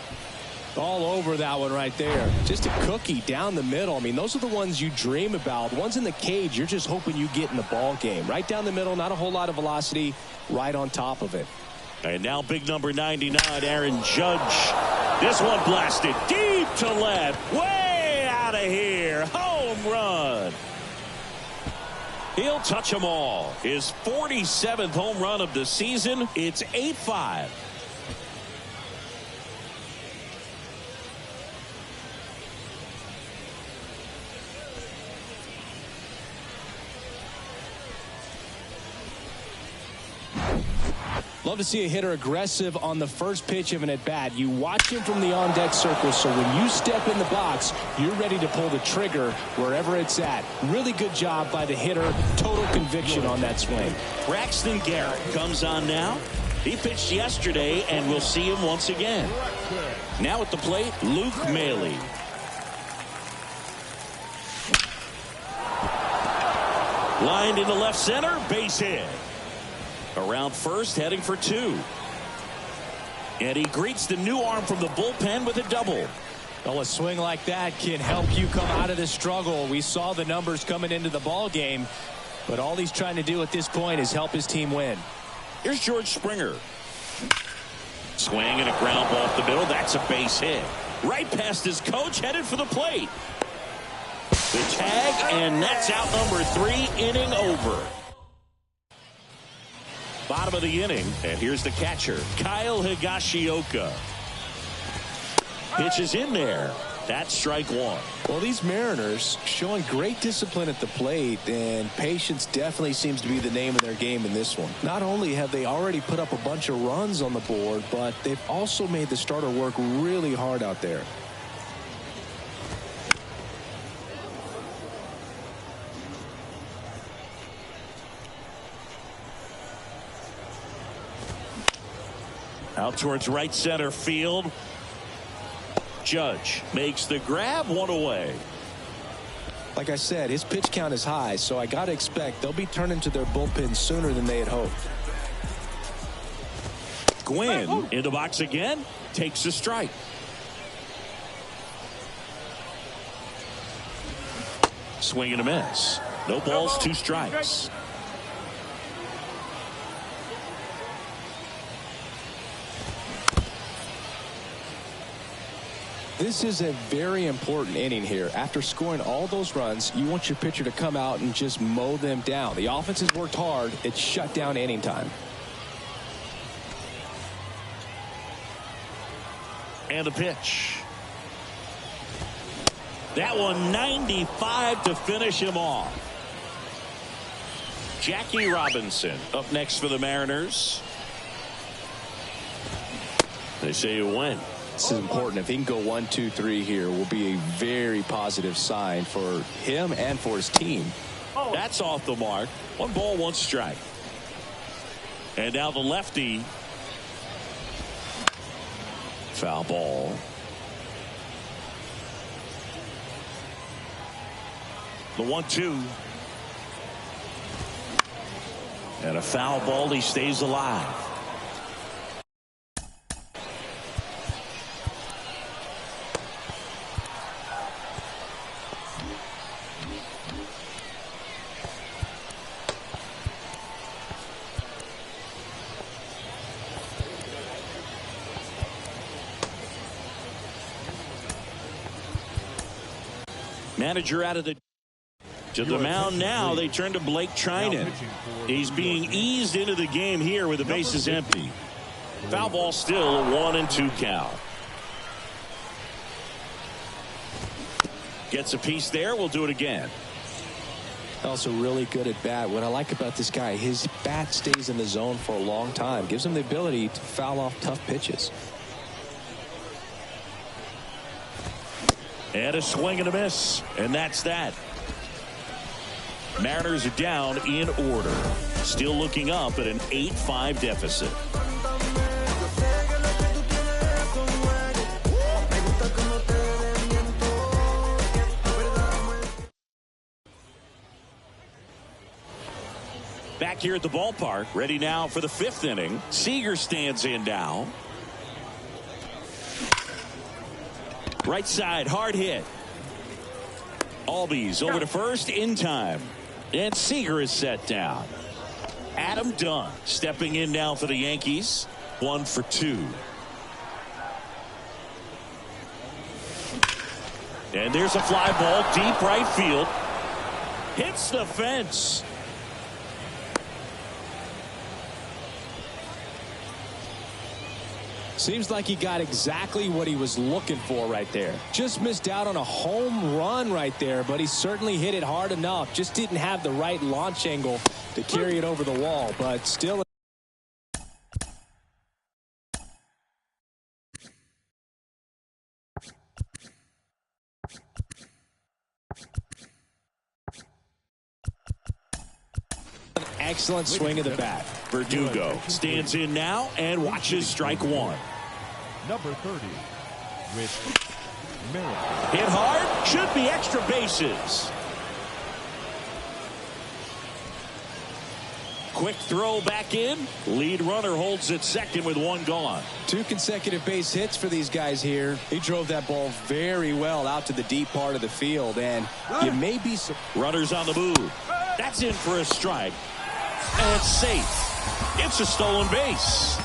All over that one right there. Just a cookie down the middle. I mean, those are the ones you dream about. Ones in the cage, you're just hoping you get in the ball game. Right down the middle, not a whole lot of velocity, right on top of it. And now big number 99, Aaron Judge. This one blasted deep to left. Way out of here. Home run. He'll touch them all. His 47th home run of the season. It's 8-5. Love to see a hitter aggressive on the first pitch of an at-bat. You watch him from the on-deck circle, so when you step in the box, you're ready to pull the trigger wherever it's at. Really good job by the hitter. Total conviction on that swing. Braxton Garrett comes on now. He pitched yesterday, and we'll see him once again. Now at the plate, Luke Maile. Lined into left center, base hit. Around first, heading for 2. And he greets the new arm from the bullpen with a double. Well, a swing like that can help you come out of the struggle. We saw the numbers coming into the ball game, but all he's trying to do at this point is help his team win. Here's George Springer. Swing and a ground ball up the middle. That's a base hit. Right past his coach, headed for the plate. The tag, and that's out number 3, inning over. Bottom of the inning, and here's the catcher, Kyle Higashioka. Pitch is in there. That's strike 1. Well, these Mariners showing great discipline at the plate, and patience definitely seems to be the name of their game in this one. Not only have they already put up a bunch of runs on the board, but they've also made the starter work really hard out there. Out towards right center field. Judge makes the grab, 1 away. Like I said, his pitch count is high, so I got to expect they'll be turning to their bullpen sooner than they had hoped. Gwynn in the box again, takes a strike. Swing and a miss. No balls, 2 strikes. This is a very important inning here. After scoring all those runs, you want your pitcher to come out and just mow them down. The offense has worked hard. It's shut down inning time. And the pitch. That one 95 to finish him off. Jackie Robinson up next for the Mariners. They say you win. This is important. If he can go 1, 2, 3 here, will be a very positive sign for him and for his team. That's off the mark. 1 ball, 1 strike. And now the lefty. Foul ball. The 1-2. And a foul ball. He stays alive. Manager out of the to the mound now. They turn to Blake Trinan. He's being eased into the game here with the bases empty. Foul ball, still a 1-2 count. Gets a piece there. We'll do it again. Also really good at bat. What I like about this guy, his bat stays in the zone for a long time. Gives him the ability to foul off tough pitches. And a swing and a miss. And that's that. Mariners are down in order. Still looking up at an 8-5 deficit. Back here at the ballpark, ready now for the 5th inning. Seager stands in now. Right side, hard hit. Albies over to first in time. And Seager is set down. Adam Dunn stepping in now for the Yankees. 1 for 2. And there's a fly ball deep right field. Hits the fence. Seems like he got exactly what he was looking for right there. Just missed out on a home run right there, but he certainly hit it hard enough. Just didn't have the right launch angle to carry it over the wall, but still. Excellent swing of the bat. Verdugo stands in now and watches strike 1. Number 30, with Merrill. Hit hard, should be extra bases. Quick throw back in. Lead runner holds at second with 1 gone. 2 consecutive base hits for these guys here. He drove that ball very well out to the deep part of the field, and you may be. Runners on the move. That's in for a strike. And it's safe. It's a stolen base.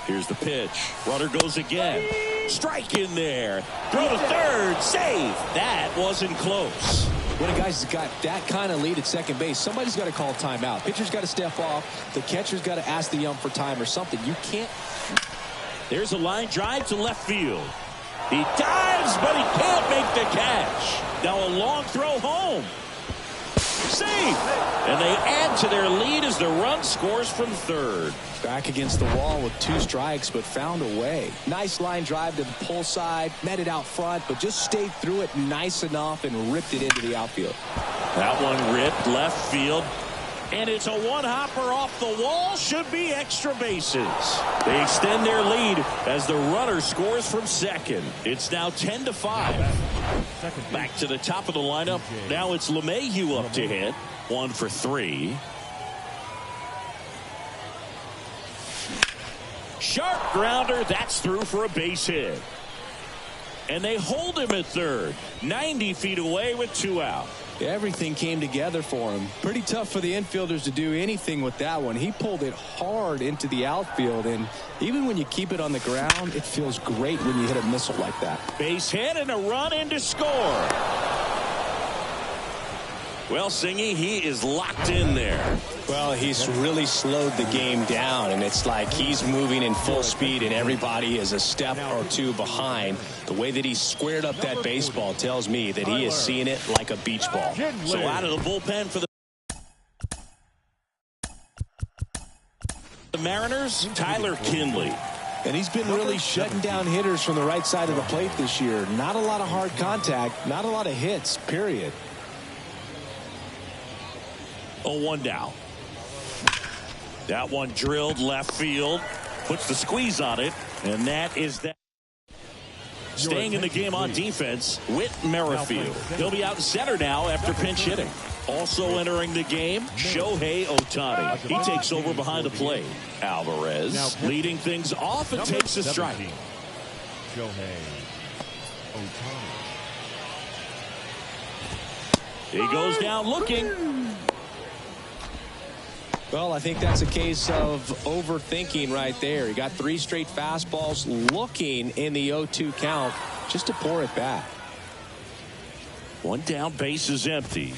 Here's the pitch. Runner goes again. Strike in there. Throw to third. Save. That wasn't close. When a guy's got that kind of lead at second base, somebody's got to call timeout. Pitcher's got to step off. The catcher's got to ask the ump for time or something. You can't. There's a line drive to left field. He dives, but he can't make the catch. Now a long throw home. Save. And they add to their lead as the run scores from third. Back against the wall with 2 strikes, but found a way. Nice line drive to the pull side. Met it out front, but just stayed through it nice enough and ripped it into the outfield. That one ripped left field. And it's a one-hopper off the wall. Should be extra bases. They extend their lead as the runner scores from second. It's now 10-5. Back to the top of the lineup. Now it's LeMahieu up to hit. 1 for 3. Sharp grounder. That's through for a base hit. And they hold him at third. 90 feet away with 2 out. Everything came together for him. Pretty tough for the infielders to do anything with that one. He pulled it hard into the outfield, and even when you keep it on the ground, it feels great when you hit a missile like that. Base hit and a run in to score. Well, Singy, he is locked in there. Well, he's really slowed the game down, and it's like he's moving in full speed, and everybody is a step or two behind. The way that he squared up that baseball tells me that he is seeing it like a beach ball. So out of the bullpen for the Mariners, Tyler Kinley. And he's been really shutting down hitters from the right side of the plate this year. Not a lot of hard contact, not a lot of hits, period. 0-1 now. That one drilled left field. Puts the squeeze on it. And that is that. Staying in the game on defense, Whit Merrifield. He'll be out in center now after pinch hitting. Also entering the game, Shohei Ohtani. He takes over behind the plate. Alvarez leading things off and takes a strike. Shohei Ohtani. He goes down looking. Well, I think that's a case of overthinking right there. He got 3 straight fastballs looking in the 0-2 count just to pour it back. One down, base is empty.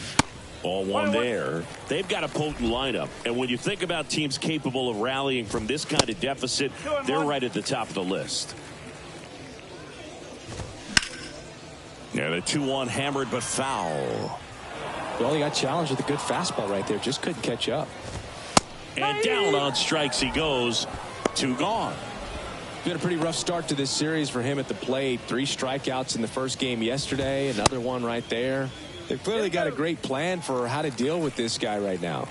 Ball one there. They've got a potent lineup. And when you think about teams capable of rallying from this kind of deficit, they're right at the top of the list. Yeah, the 2-1 hammered but foul. Well, he got challenged with a good fastball right there. Just couldn't catch up. And down on strikes he goes. 2 gone. Been a pretty rough start to this series for him at the plate. 3 strikeouts in the first game yesterday. Another one right there. They've clearly got a great plan for how to deal with this guy right now.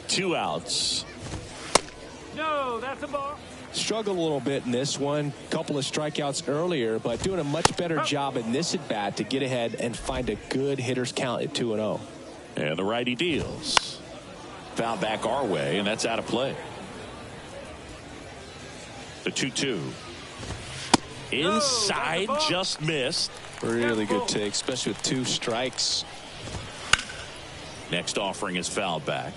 2 outs. No, that's a ball. Struggled a little bit in this one. Couple of strikeouts earlier, but doing a much better job in this at bat to get ahead and find a good hitter's count at 2-0. And the righty deals. Foul back our way, and that's out of play. The 2-2. Inside, just missed. Really good take, especially with 2 strikes. Next offering is fouled back.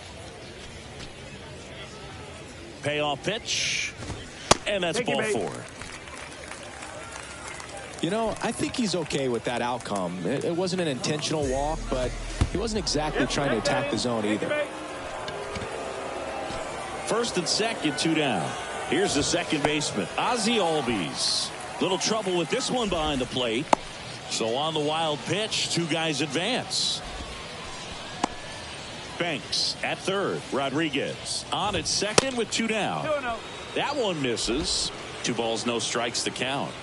Payoff pitch. And that's ball 4. You know, I think he's okay with that outcome. It wasn't an intentional walk, but he wasn't exactly trying to attack the zone either. First and second, 2 down. Here's the second baseman, Ozzie Albies. Little trouble with this one behind the plate. So on the wild pitch, 2 guys advance. Banks at third. Rodriguez on at second with 2 down. That one misses. 2 balls, no strikes to count.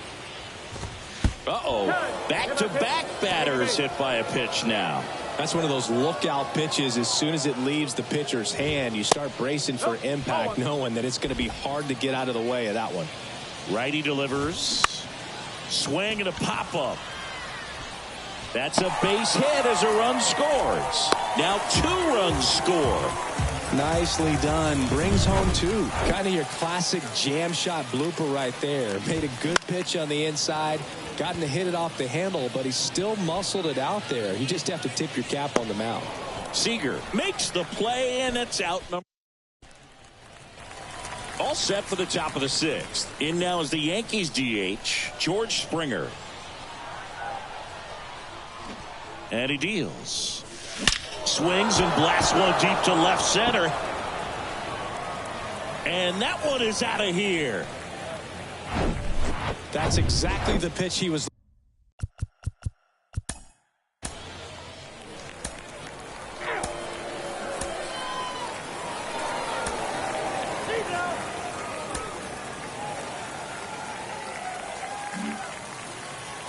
Uh-oh. Back-to-back batters hit by a pitch now. That's one of those lookout pitches. As soon as it leaves the pitcher's hand, you start bracing for impact, knowing that it's going to be hard to get out of the way of that one. Righty delivers. Swing and a pop-up. That's a base hit as a run scores. Now 2 runs score. Nicely done. Brings home 2. Kind of your classic jam shot blooper right there. Made a good pitch on the inside. Gotten to hit it off the handle, but he still muscled it out there. You just have to tip your cap on the mound. Seager makes the play, and it's out. All set for the top of the 6th. In now is the Yankees DH, George Springer. And he deals. Swings and blasts one deep to left center. And that one is out of here. That's exactly the pitch he was.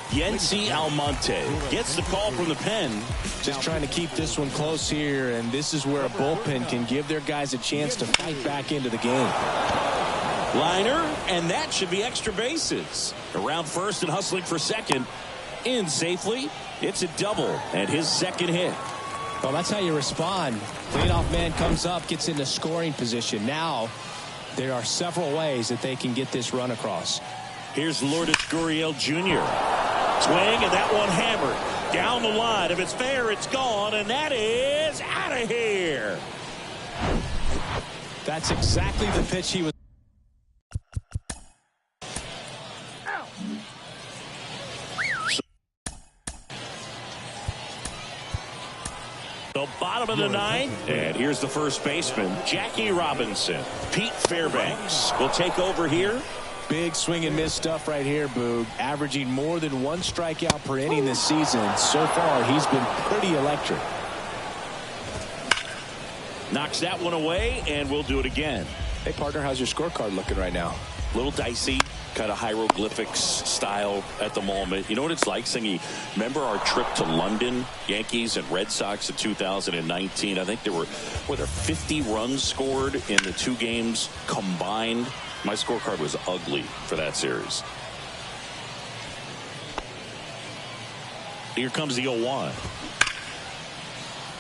Yency Almonte gets the call from the pen. Just trying to keep this one close here, and this is where a bullpen can give their guys a chance to fight back into the game. Liner, and that should be extra bases. Around first and hustling for second. In safely. It's a double and his second hit. Well, that's how you respond. Leadoff man comes up, gets into scoring position. Now, there are several ways that they can get this run across. Here's Lourdes Gurriel Jr. Swing, and that one hammered. Down the line. If it's fair, it's gone, and that is out of here. That's exactly the pitch he was. The bottom of the ninth, and here's the first baseman, Jackie Robinson. Pete Fairbanks will take over here. Big swing and miss stuff right here, Boog. Averaging more than 1 strikeout per inning this season. So far, he's been pretty electric. Knocks that one away, and we'll do it again. Hey, partner, how's your scorecard looking right now? A little dicey, kind of hieroglyphics style at the moment. You know what it's like, Singy? Remember our trip to London, Yankees and Red Sox in 2019? I think there were 50 runs scored in the 2 games combined. My scorecard was ugly for that series. Here comes the 0-1.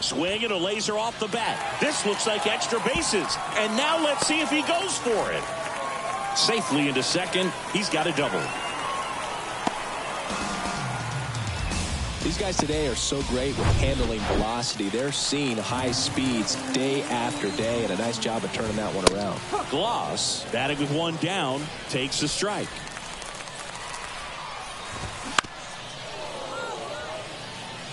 Swing and a laser off the bat. This looks like extra bases. And now let's see if he goes for it. Safely into second. He's got a double. These guys today are so great with handling velocity. They're seeing high speeds day after day, and a nice job of turning that one around. Gloss, batting with 1 down, takes a strike.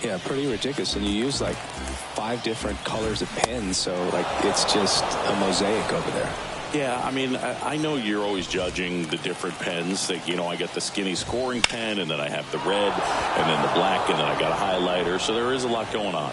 Yeah, pretty ridiculous. And you use like 5 different colors of pens, so like it's just a mosaic over there. Yeah, I mean, I know you're always judging the different pens. That, you know, I got the skinny scoring pen, and then I have the red, and then the black, and then I got a highlighter. So there is a lot going on.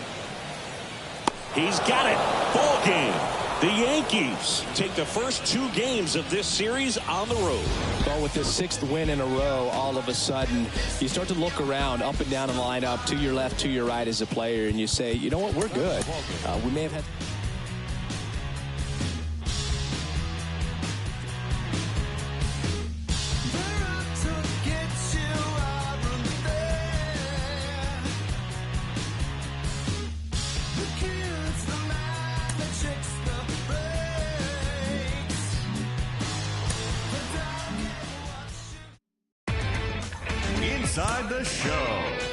He's got it. Ball game. The Yankees take the first 2 games of this series on the road. Well, with the 6th win in a row, all of a sudden, you start to look around, up and down the lineup, to your left, to your right as a player, and you say, you know what, we're good. We may have had... Inside the Show.